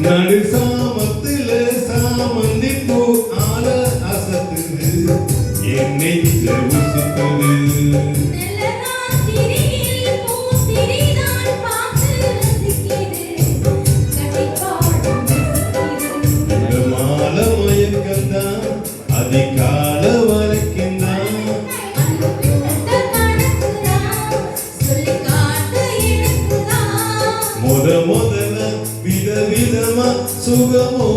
நடு சாமத்துல சாமந்தி பூ ஆல அசத்துது என்னை உசுத்துது மால மயக்கந்தான் அதிகால வரைக்கும் முதல்ல விதவிதமா சுகமோ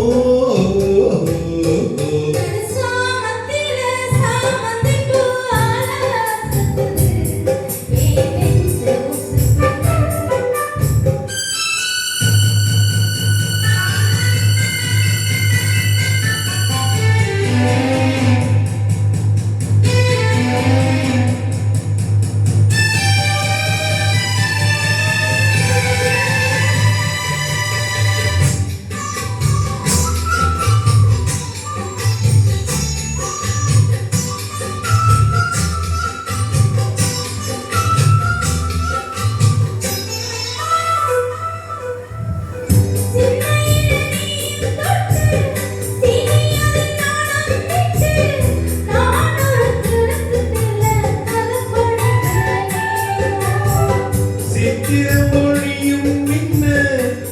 மொழியும் பின்ன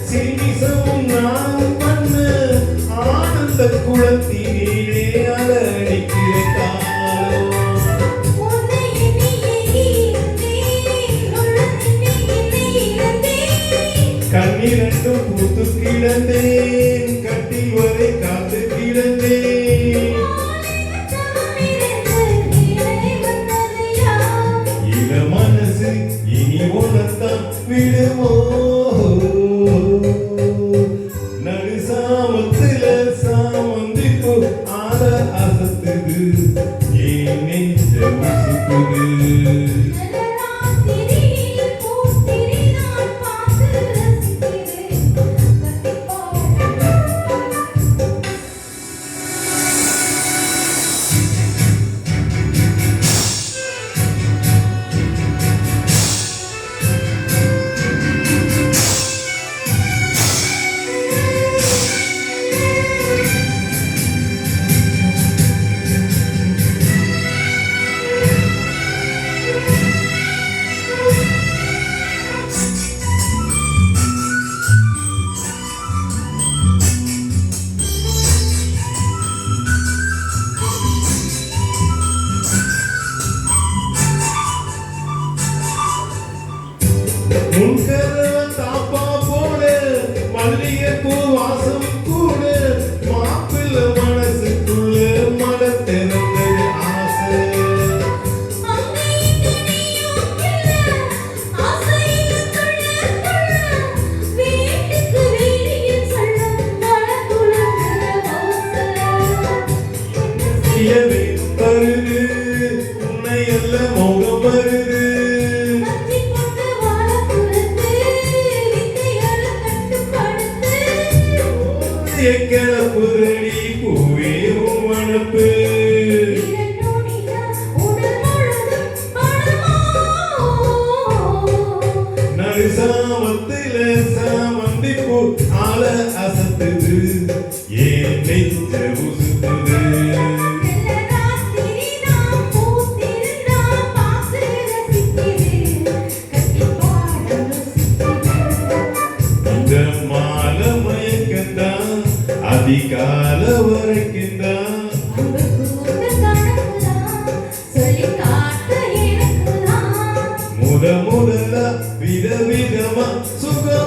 சினிசமும் நான் பண்ண ஆனந்த குளத்திலே அலடிக்கிற கண்ணிரண்டும் பூத்து கிடந்தேன் கட்டி வரை காத்து கிடந்தேன் இள மனசு இனி உனத்தான் விடுமோ நடு சாமத்துல சாமந்திப்பு ஆட அசத்துது ஏன் நெஞ்ச உசுக்குது தாப்பா போல மல்லிகைப்பூ வாசம் கூட மாப்பிள்ள மனசுக்குள்ள மட திறந்தது ஆசை வருது உன்னை அல்ல மௌனம் வருது கிளப்புரடி பூவே மணப்பு நடு சாமத்துல சாமந்தி பூ ஆல அசத்துது ஏன் நெஞ்ச உசுத்துது அதிகால வரைக்கும் முதல்ல விதவிதமா சுக